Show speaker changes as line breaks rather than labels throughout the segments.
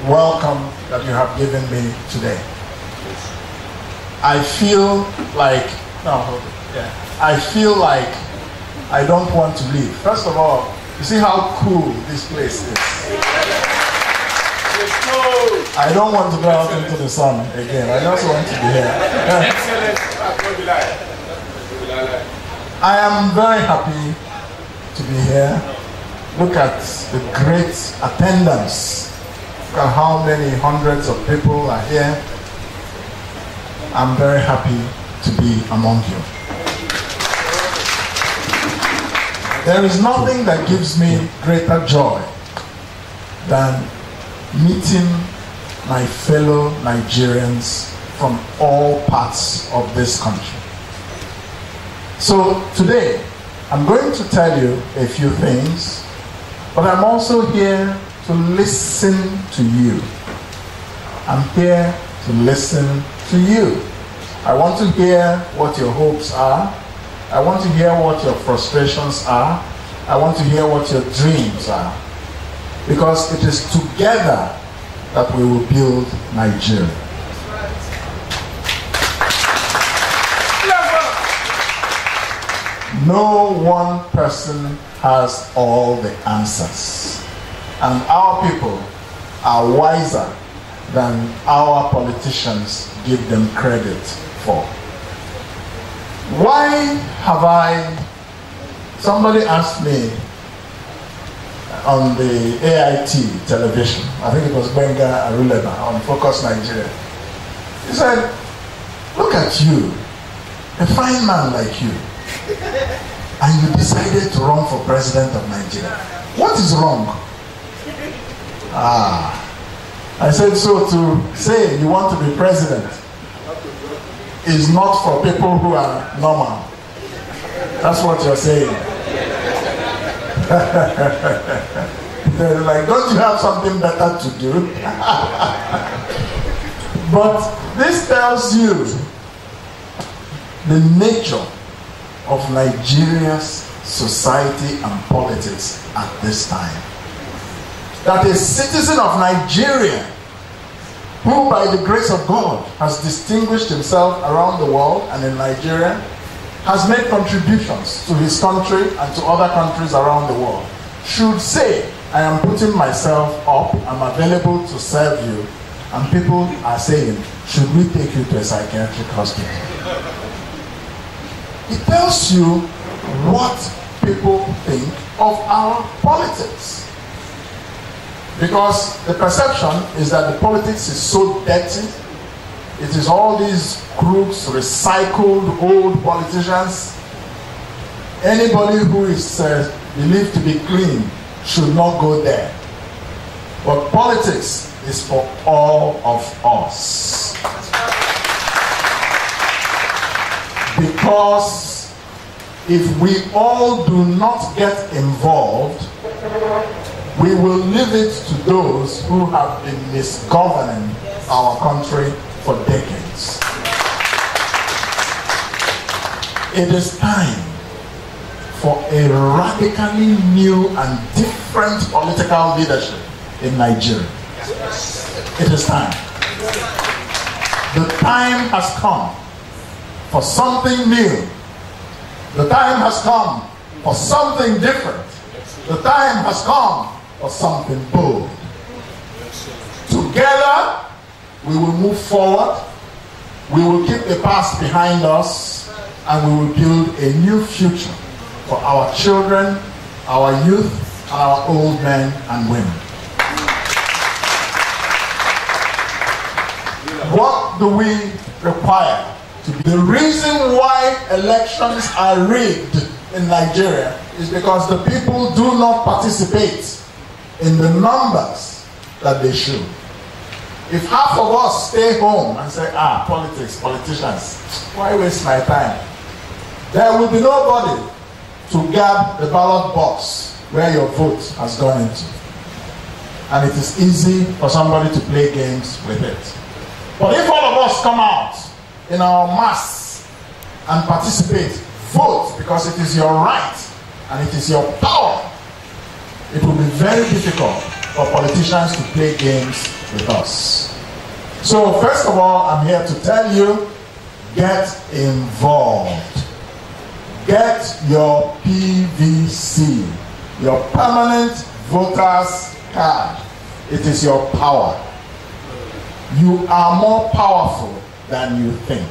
welcome that you have given me today. I feel like, I feel like I don't want to leave. First of all, you see how cool this place is. I don't want to go out into the sun again. I just want to be here. I am very happy to be here. Look at the great attendance. Look at how many hundreds of people are here. I'm very happy to be among you. There is nothing that gives me greater joy than meeting my fellow Nigerians from all parts of this country. So today, I'm going to tell you a few things, but I'm also here to listen to you. I'm here to listen to you. I want to hear what your hopes are. I want to hear what your frustrations are. I want to hear what your dreams are. Because it is together that we will build Nigeria. No one person has all the answers. And our people are wiser than our politicians give them credit for. Why have somebody asked me on the AIT television, I think it was Benga Aruleba on Focus Nigeria. He said, look at you, a fine man like you, and you decided to run for president of Nigeria. What is wrong? I said, so to say you want to be president is not for people who are normal. That's what you're saying. They're like, don't you have something better to do? But this tells you the nature of Nigeria's society and politics at this time. That a citizen of Nigeria, who by the grace of God has distinguished himself around the world and in Nigeria, has made contributions to his country and to other countries around the world, should say, I am putting myself up, I'm available to serve you, and people are saying, should we take you to a psychiatric hospital? It tells you what people think of our politics. Because the perception is that the politics is so dirty. It is all these crooks, recycled old politicians. Anybody who is believed to be clean should not go there. But politics is for all of us. Because if we all do not get involved, we will leave it to those who have been misgoverning our country for decades. It is time for a radically new and different political leadership in Nigeria. It is time. The time has come for something new. The time has come for something different. The time has come for something bold. Together, we will move forward. We will keep the past behind us, and we will build a new future for our children, our youth, and our old men and women. What do we require to be? The reason why elections are rigged in Nigeria is because the people do not participate in the numbers that they should. If half of us stay home and say, politics, politicians, why waste my time? There will be nobody to grab the ballot box where your vote has gone into. And it is easy for somebody to play games with it. But if all of us come out in our mass and participate, vote, because it is your right and it is your power, it will be very difficult for politicians to play games with us. So first of all, I'm here to tell you, get involved. Get your PVC, your permanent voter's card. It is your power. You are more powerful than you think.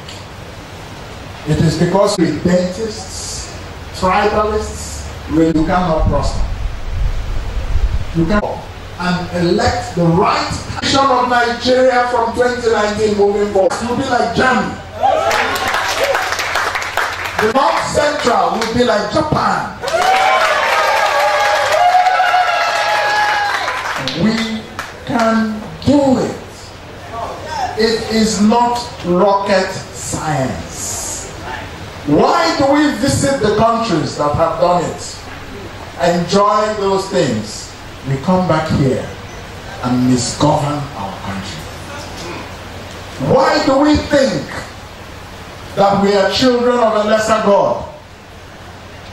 It is because we're dentists, tribalists, where you cannot prosper. You can and elect the right vision of Nigeria from 2019 moving forward. It will be like Germany. The North Central will be like Japan. We can do it. It is not rocket science. Why do we visit the countries that have done it? Enjoy those things. We come back here and misgovern our country. Why do we think that we are children of a lesser God?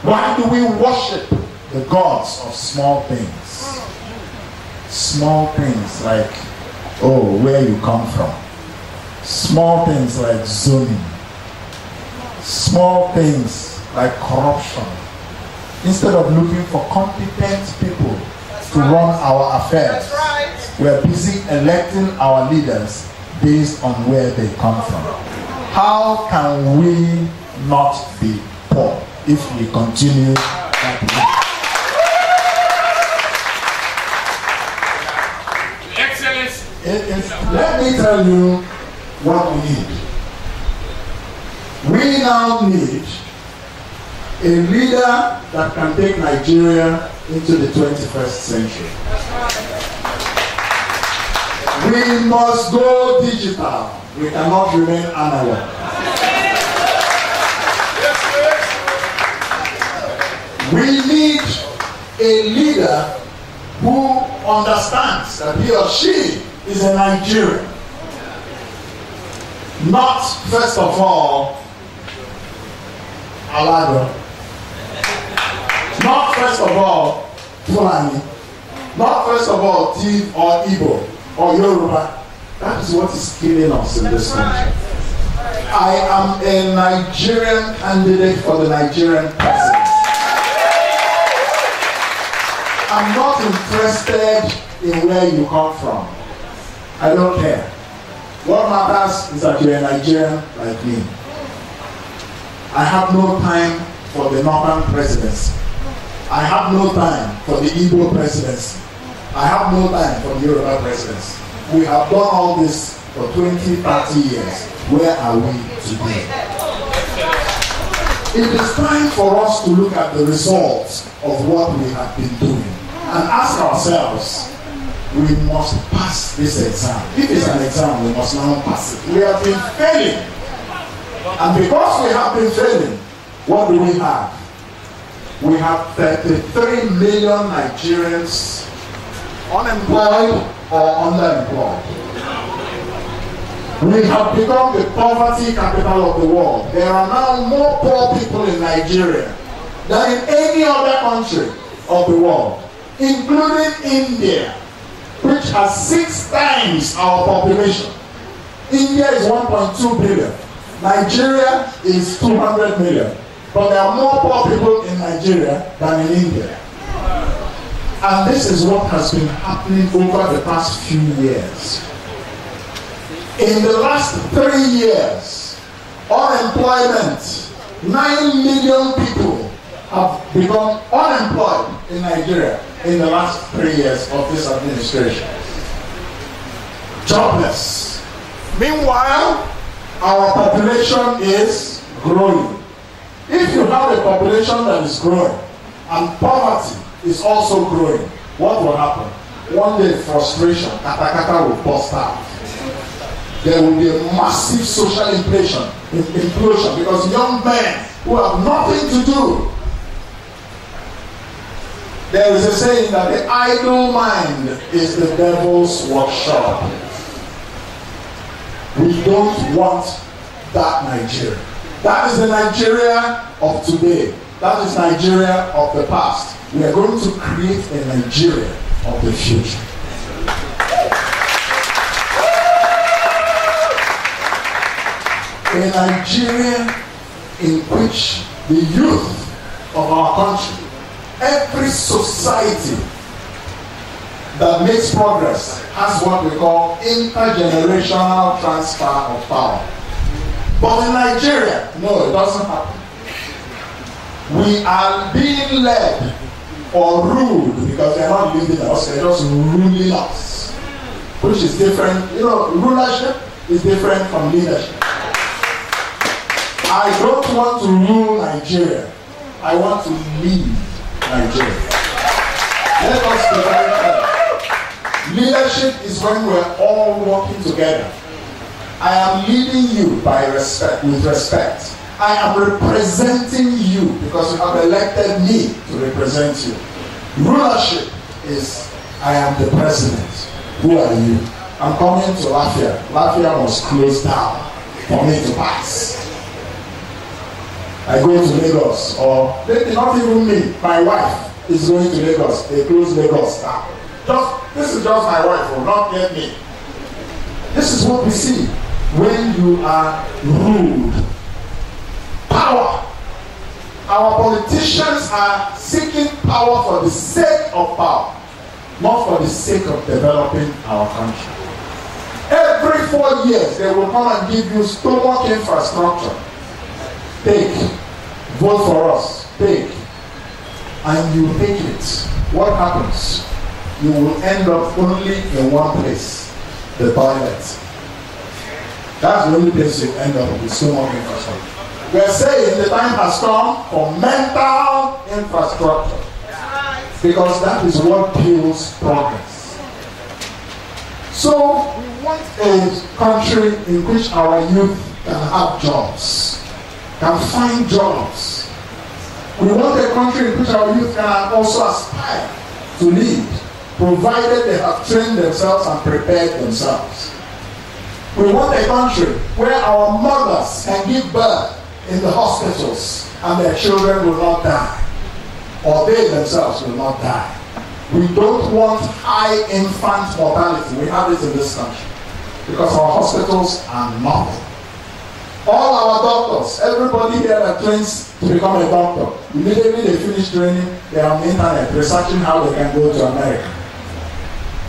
Why do we worship the gods of small things? Small things like, oh, where you come from. Small things like zoning. Small things like corruption. Instead of looking for competent people to run our affairs, we're busy electing our leaders based on where they come from. How can we not be poor if we continue that way?
Excellence.
Let me tell you what we need. We now need a leader that can take Nigeria into the 21st century. We must go digital. We cannot remain analog. We need a leader who understands that he or she is a Nigerian. Not, first of all, Alago. Not, first of all, Fulani. Not, first of all, Tiv or Igbo or Yoruba. That is what is killing us in this country. I am a Nigerian candidate for the Nigerian president. I'm not interested in where you come from. I don't care. What matters is that you're a Nigerian like me. I have no time for the Northern presidency. I have no time for the Igbo presidency. I have no time for the Yoruba presidency. We have done all this for 20, 30 years. Where are we today? It is time for us to look at the results of what we have been doing and ask ourselves, we must pass this exam. If it's an exam, we must now pass it. We have been failing. And because we have been failing, what do we have? We have 33 million Nigerians unemployed or underemployed. We have become the poverty capital of the world. There are now more poor people in Nigeria than in any other country of the world, including India, which has 6 times our population. India is 1.2 billion. Nigeria is 200 million. But there are more poor people in Nigeria than in India. And this is what has been happening over the past few years. In the last 3 years, unemployment, 9 million people have become unemployed in Nigeria in the last 3 years of this administration. Jobless. Meanwhile, our population is growing. If you have a population that is growing and poverty is also growing, what will happen? One day frustration, katakata will burst out. There will be a massive social implosion because young men who have nothing to do. There is a saying that the idle mind is the devil's workshop. We don't want that Nigeria. That is the Nigeria of today. That is Nigeria of the past. We are going to create a Nigeria of the future. A Nigeria in which the youth of our country, every society that makes progress has what we call intergenerational transfer of power. But in Nigeria, no, it doesn't happen. We are being led or ruled because they're not leading us, they're just ruling us, which is different. You know, rulership is different from leadership. I don't want to rule Nigeria. I want to lead Nigeria. Let us be very clear. Leadership is when we're all working together. I am leading you with respect. I am representing you because you have elected me to represent you. Rulership is, I am the president. Who are you? I'm coming to Lafia. Lafia was closed down for me to pass. I go to Lagos, or maybe not even me, my wife is going to Lagos. They close Lagos down. This is just my wife, not yet me. This is what we see when you are ruled. Power. Our politicians are seeking power for the sake of power, not for the sake of developing our country. Every 4 years, they will come and give you stomach infrastructure. Take. Vote for us. Take. And you take it. What happens? You will end up only in one place, the toilet. That's the only place you end up with stomach infrastructure. We are saying the time has come for mental infrastructure, because that is what builds progress. So we want a country in which our youth can have jobs, can find jobs. We want a country in which our youth can also aspire to lead, provided they have trained themselves and prepared themselves. We want a country where our mothers can give birth in the hospitals and their children will not die, or they themselves will not die. We don't want high infant mortality. We have it in this country because our hospitals are nothing. All our doctors, everybody here that trains to become a doctor, immediately they finish training, they are on the internet researching how they can go to America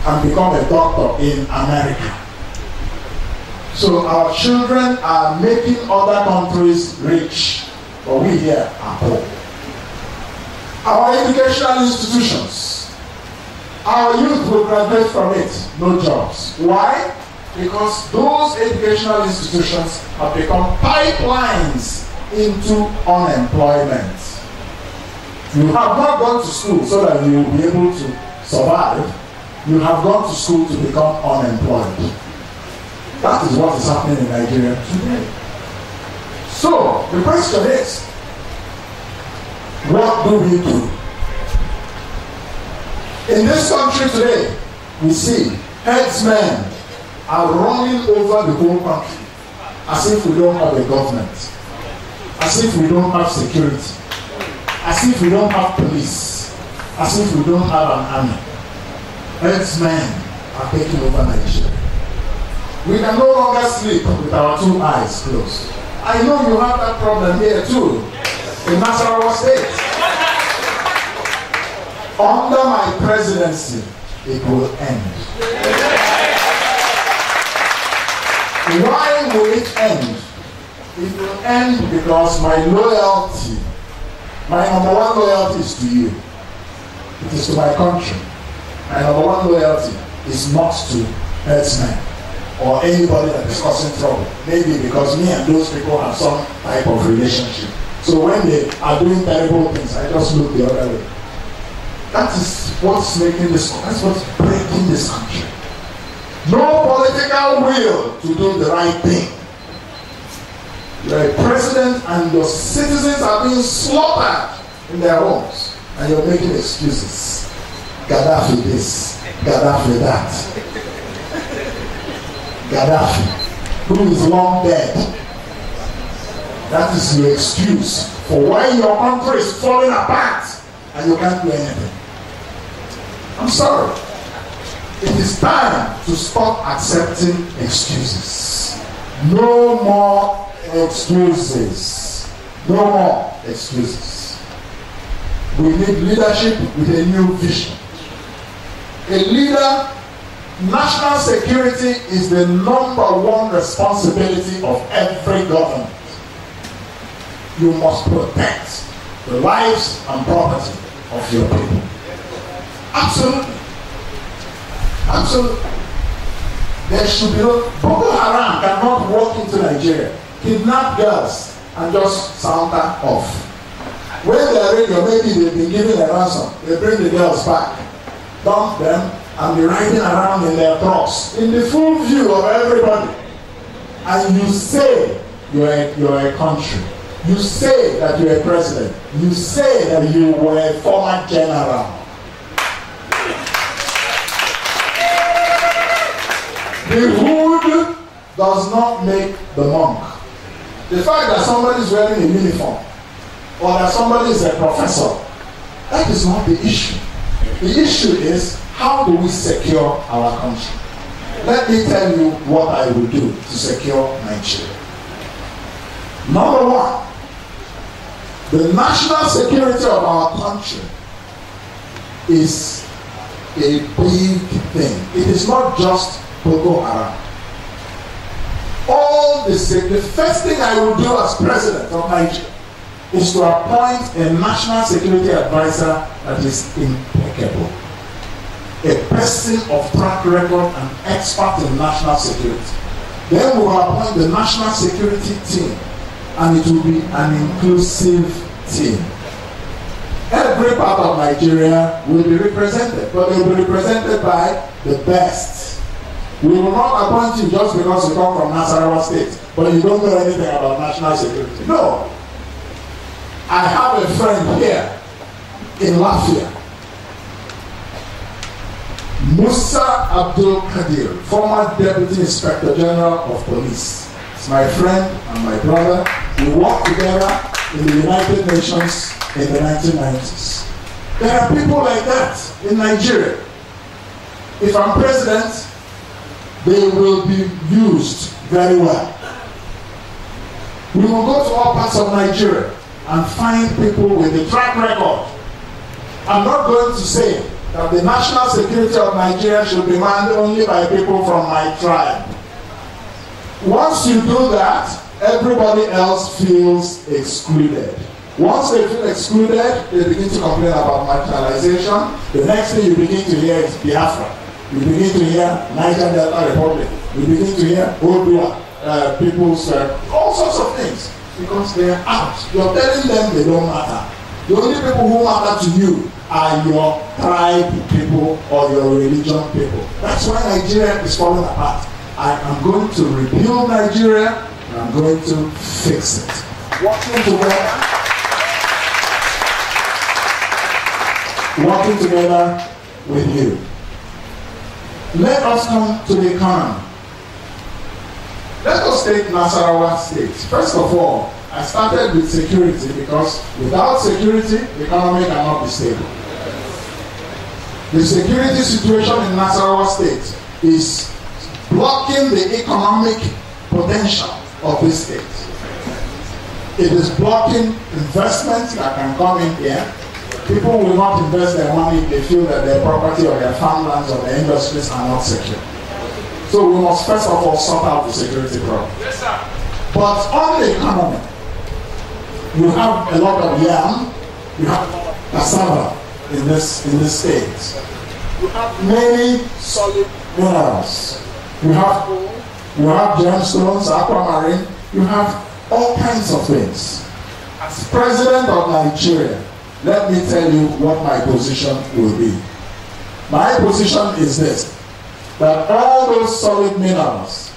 and become a doctor in America. So our children are making other countries rich, but we here are poor. Our educational institutions, our youth will graduate from it, no jobs. Why? Because those educational institutions have become pipelines into unemployment. You have not gone to school so that you will be able to survive. You have gone to school to become unemployed. That is what is happening in Nigeria today. So, the question is, what do we do? In this country today, we see headsmen are running over the whole country as if we don't have a government, as if we don't have security, as if we don't have police, as if we don't have an army. Headsmen are taking over Nigeria. We can no longer sleep with our two eyes closed. I know you have that problem here too, in Nasarawa State. Under my presidency, it will end. Why will it end? It will end because my loyalty, my number one loyalty is to you. It is to my country. My number one loyalty is not to herdsmen or anybody that is causing trouble. Maybe because me and those people have some type of relationship. So when they are doing terrible things, I just look the other way. That is what's making this, that's what's breaking this country. No political will to do the right thing. You're a president and your citizens are being slaughtered in their homes. And you're making excuses. Gaddafi this, Gaddafi that. Gaddafi, who is long dead. That is your excuse for why your country is falling apart and you can't do anything. I'm sorry. It is time to stop accepting excuses. No more excuses. No more excuses. We need leadership with a new vision. A leader, national security is the #1 responsibility of every government. You must protect the lives and property of your people. Absolutely. Absolutely. There should be no... Boko Haram cannot walk into Nigeria, kidnap girls, and just sound her off. When they are ready, or maybe they've been given a ransom, they bring the girls back, dump them, and be riding around in their trucks, in the full view of everybody. And you say you're a country. You say that you're a president. You say that you were a former general. The hood does not make the monk. The fact that somebody is wearing a uniform or that somebody is a professor, that is not the issue. The issue is, how do we secure our country? Let me tell you what I will do to secure Nigeria. Number one, the national security of our country is a big thing. It is not just Boko Haram. The first thing I will do as president of Nigeria is to appoint a national security advisor that is impeccable. A person of track record and expert in national security. Then we will appoint the national security team, and it will be an inclusive team. Every part of Nigeria will be represented, but they will be represented by the best. We will not appoint you just because you come from Nasarawa State, but you don't know anything about national security. No. I have a friend here in Lafia, Musa Abdul Kadir, former Deputy Inspector General of Police. He's my friend and my brother. We worked together in the United Nations in the 1990s. There are people like that in Nigeria. If I'm president, they will be used very well. We will go to all parts of Nigeria and find people with a track record. I'm not going to say that the national security of Nigeria should be manned only by people from my tribe. Once you do that, everybody else feels excluded. Once they feel excluded, they begin to complain about marginalization. The next thing you begin to hear is Biafra. You begin to hear Niger Delta Republic. You begin to hear Odua, people's, all sorts of things. Because they are out. You're telling them they don't matter. The only people who matter to you are your tribe people or your religion people. That's why Nigeria is falling apart. I am going to rebuild Nigeria, and I'm going to fix it. Working together with you. Let us come to the economy. Let us take Nasarawa State. First of all, I started with security because without security, the economy cannot be stable. The security situation in Nasarawa State is blocking the economic potential of this state. It is blocking investments that can come in here. People will not invest their money if they feel that their property or their farmlands or their industries are not secure. So we must first of all sort out the security problem. Yes, sir. But on the economy, you have a lot of yam, you have cassava in this state. You have many solid minerals. You have gemstones, aquamarine, you have all kinds of things. As president of Nigeria, let me tell you what my position will be. My position is this, that all those solid minerals,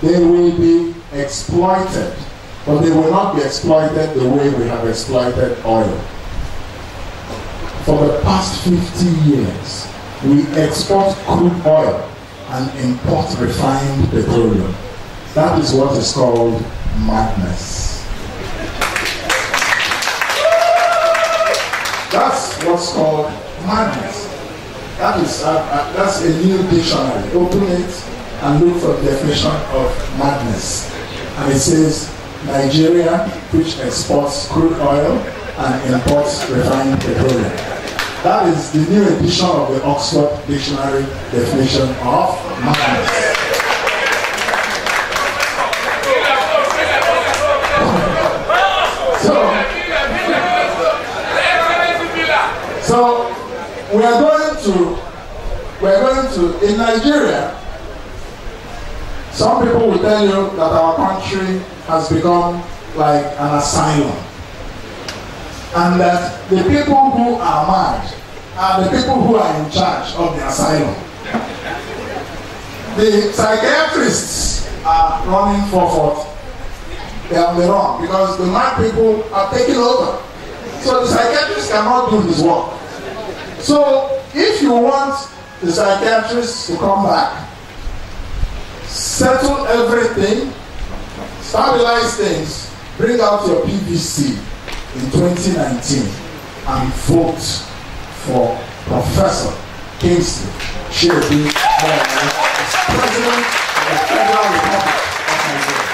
they will be exploited, but they will not be exploited the way we have exploited oil. For the past 50 years, we export crude oil and import refined petroleum. That is what is called madness. That's what's called madness. That's a new dictionary. Open it and look for the definition of madness. And it says Nigeria, which exports crude oil and imports refined petroleum. That is the new edition of the Oxford Dictionary definition of madness. So we're going to, in Nigeria, some people will tell you that our country has become like an asylum. And that the people who are mad are the people who are in charge of the asylum. The psychiatrists are running forward. They are on the wrong because the mad people are taking over. So the psychiatrist cannot do his work. So if you want the psychiatrists to come back, settle everything, stabilize things, bring out your PVC in 2019 and vote for Professor Kingsley Chiodi as President of the Federal Republic of Nigeria.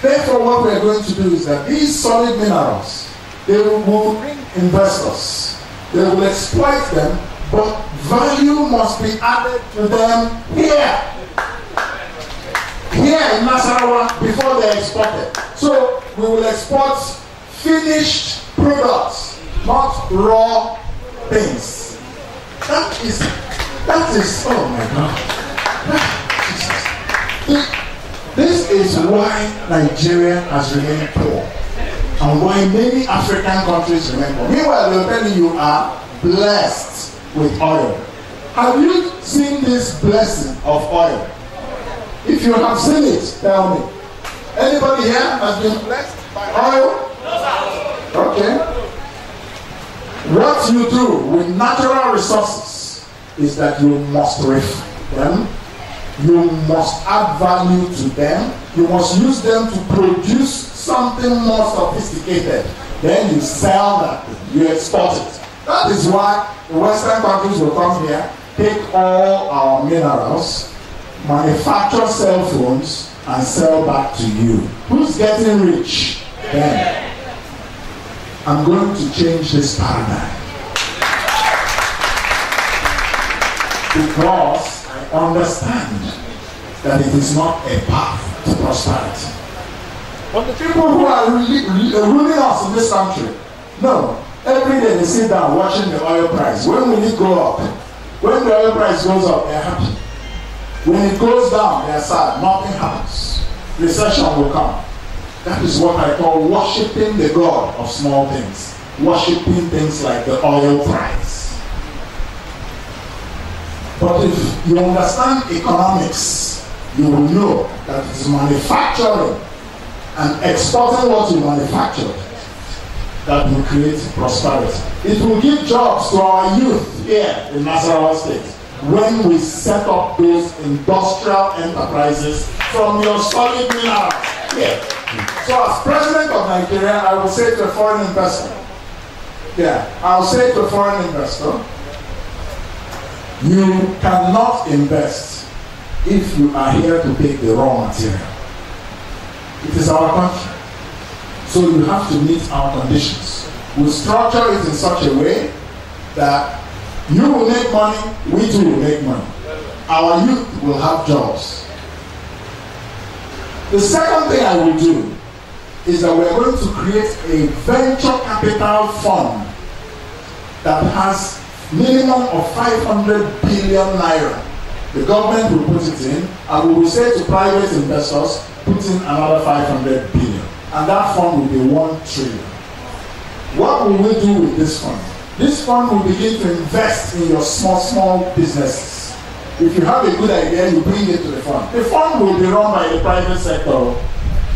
Therefore, what we are going to do is that these solid minerals, they will bring investors, they will exploit them, but value must be added to them here in Nasarawa before they are exported. So we will export finished products, not raw things. That is, oh my God. This is why Nigeria has remained poor and why many African countries remain poor. Meanwhile, they'll tell you you are blessed with oil. Have you seen this blessing of oil? If you have seen it, tell me. Anybody here has been blessed by oil? Okay. What you do with natural resources is that you must refine them. You must add value to them. You must use them to produce something more sophisticated. Then you sell that, you export it. That is why the Western countries will come here, take all our minerals, manufacture cell phones, and sell back to you. Who's getting rich? Then. I'm going to change this paradigm. Because I understand that it is not a path to prosperity. But the people who are ruling us in this country, no. Every day they sit down watching the oil price. When will it go up? When the oil price goes up, they're happy. When it goes down, they're sad. Nothing happens. Recession will come. That is what I call worshipping the God of small things. Worshipping things like the oil price. But if you understand economics, you will know that it's manufacturing and exporting what you manufacture that will create prosperity. It will give jobs to our youth here in Nasarawa State when we set up those industrial enterprises from your solid minerals here. So as President of Nigeria, I will say to a foreign investor, I'll say to a foreign investor, you cannot invest if you are here to take the raw material. It is our country. So you have to meet our conditions. We'll structure it in such a way that you will make money, we too will make money. Our youth will have jobs. The second thing I will do is that we're going to create a venture capital fund that has minimum of 500 billion naira. The government will put it in, and we will say to private investors, put in another 500 billion. And that fund will be 1 trillion. What will we do with this fund? This fund will begin to invest in your small businesses. If you have a good idea, you bring it to the fund. The fund will be run by the private sector.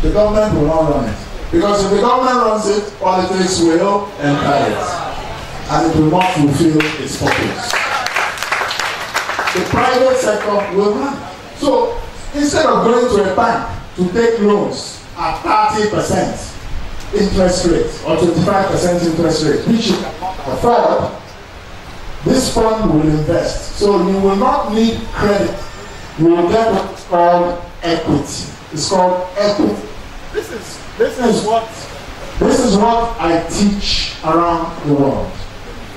The government will not run it. Because if the government runs it, politics will enter it. And it will not fulfill its purpose. The private sector will run it. So instead of going to a bank to take loans at 30% interest rate or 25% interest rate, which you cannot afford, this fund will invest. So you will not need credit. You will get what's called equity. It's called equity. This is what I teach around the world.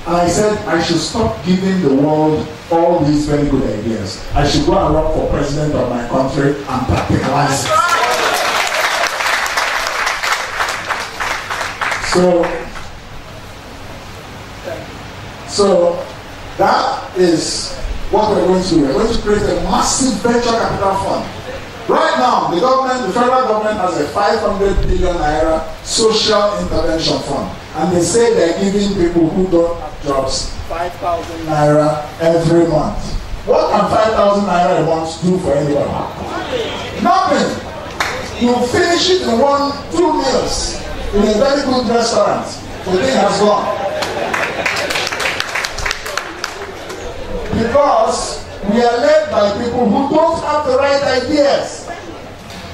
And I said I should stop giving the world all these very good ideas. I should go and run for president of my country and practicalize it. So that is what we're going to do. We're going to create a massive venture capital fund. Right now, the federal government has a 500 billion naira social intervention fund. And they say they're giving people who don't have jobs 5,000 naira every month. What can 5,000 naira a month do for anybody? Nothing. You finish it in 1-2 meals in a very good restaurant. The thing has gone. Because we are led by people who don't have the right ideas.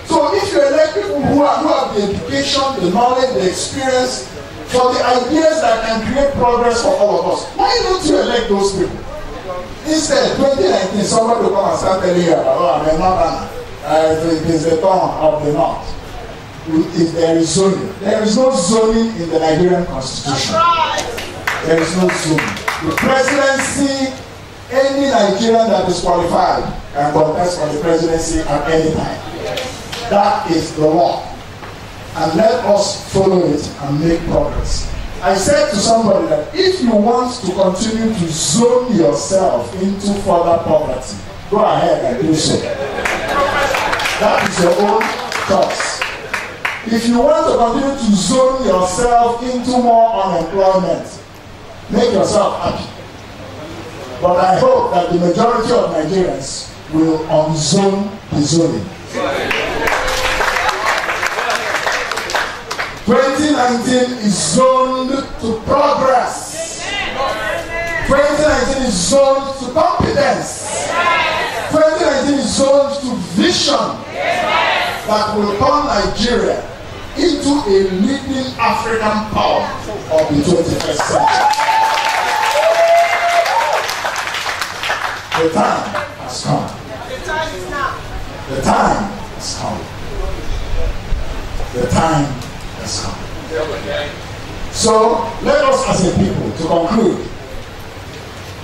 So if you elect people who have the education, the knowledge, the experience, for the ideas that can create progress for all of us, why don't you elect those people? Instead, 2019, somebody will come and start telling you about, oh, I'm a northerner. It is the turn of the north. If there is zoning. There is no zoning in the Nigerian constitution. There is no zoning. The presidency, any Nigerian that is qualified can contest for the presidency at any time. That is the law. And let us follow it and make progress. I said to somebody that if you want to continue to zone yourself into further poverty, go ahead and do so. That is your own choice. If you want to continue to zone yourself into more unemployment, make yourself happy. But I hope that the majority of Nigerians will unzone the zoning. 2019 is zoned to progress. 2019 is zoned to competence. 2019 is zoned to vision that will turn Nigeria into a leading African power of the 21st century. The time has come. The time is now. The time has come. The time has come. So let us as a people, to conclude,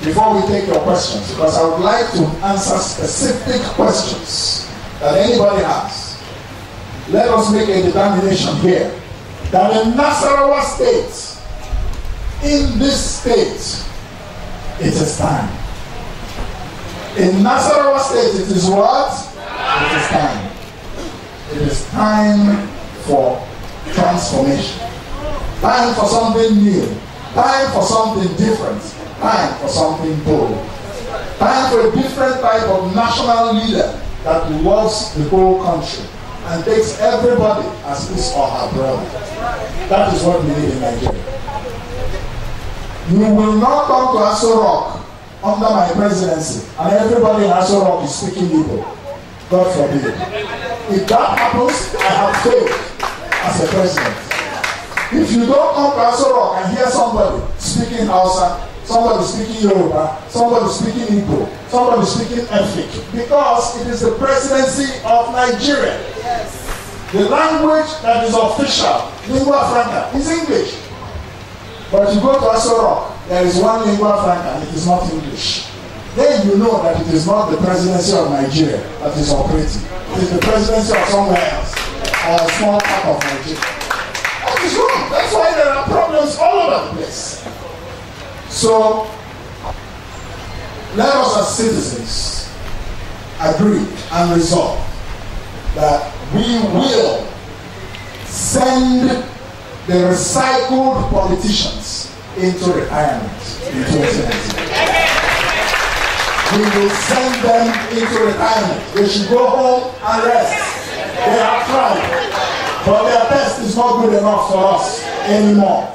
before we take your questions, because I would like to answer specific questions that anybody has. Let us make a determination here that in Nasarawa State, in this state, it is time. In Nasarawa State, it is what? It is time. It is time for transformation. Time for something new. Time for something different. Time for something bold. Time for a different type of national leader that loves the whole country and takes everybody as his or her brother. That is what we need in Nigeria. You will not come to Aso Rock under my presidency and everybody in Aso Rock is speaking Igbo. God forbid. If that happens, I have failed as a president. If you don't come to Aso Rock and hear somebody speaking Hausa, somebody speaking Yoruba, somebody speaking Igbo, somebody speaking Efik, because it is the presidency of Nigeria. Yes. The language that is official, lingua franca, is English. But you go to Aso Rock, there is one lingua franca and it is not English. Then you know that it is not the presidency of Nigeria that is operating. It is the presidency of somewhere else, or a small part of Nigeria. That is wrong. That's why there are problems all over the place. So, let us as citizens agree and resolve that we will send the recycled politicians into retirement in 2019. We will send them into retirement. They should go home and rest. They have tried, but their best is not good enough for us anymore.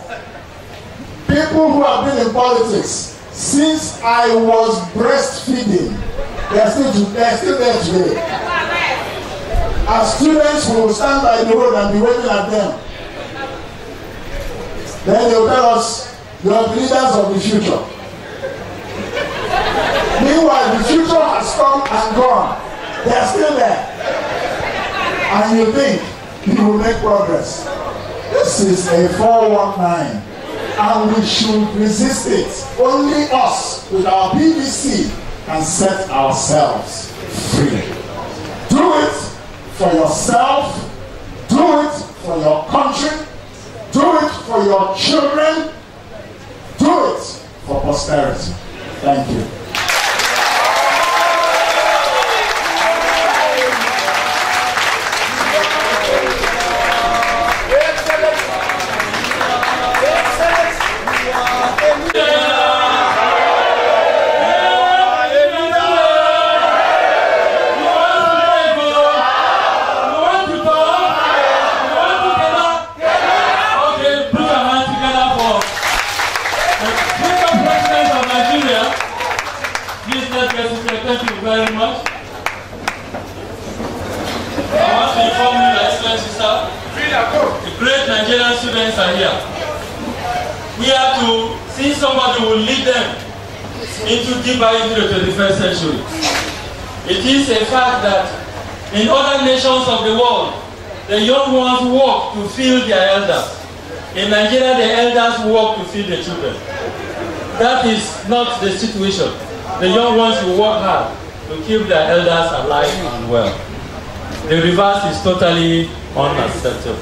People who have been in politics since I was breastfeeding, they are still there today. As students, we will stand by the road and be waving at them. Then they will tell us, you are the leaders of the future. Meanwhile, the future has come and gone. They are still there. and you think you will make progress. This is a 419, and we should resist it. Only us with our PVC can set ourselves free. Do it for yourself, do it for your country, do it for your children, do it for posterity. Thank you.
Thank you very much. I want to inform you, Your Excellency, sir, the great Nigerian students are here. We have to see somebody who will lead them deeper into the 21st century. It is a fact that in other nations of the world, the young ones work to feed their elders. In Nigeria, the elders work to feed the children. That is not the situation. The young ones will work hard to keep their elders alive and well. The reverse is totally unacceptable.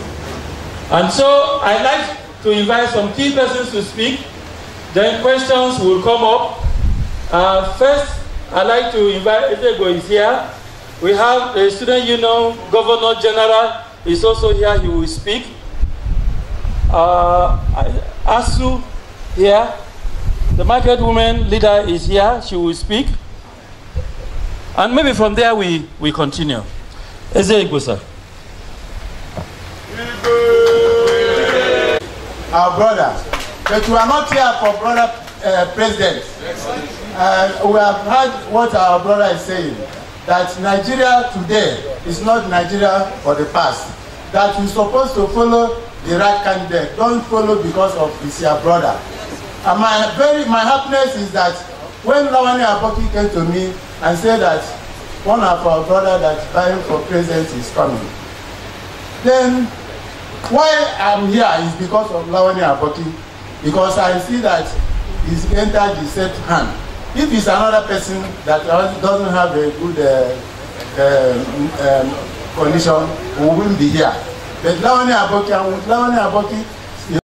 And so I'd like to invite some key persons to speak. Then questions will come up. First, I'd like to invite Ezego is here. We have the Student Union Governor General is also here. He will speak. Asu here. The market woman leader is here. She will speak. And maybe from there we continue. Ezego, sir.
Our brother. But we are not here for brother president. We have heard what our brother is saying. That Nigeria today is not Nigeria for the past. That you're supposed to follow the right candidate. Don't follow because of his your brother. And my happiness is that when Lawani Aboki came to me and said that one of our brothers that's vying for president is coming, then why I'm here is because of Lawani Aboki, because I see that he's entered the set hand. If it's another person that doesn't have a good condition, we won't be here. But Lawani Aboki, and with Lawani Aboki,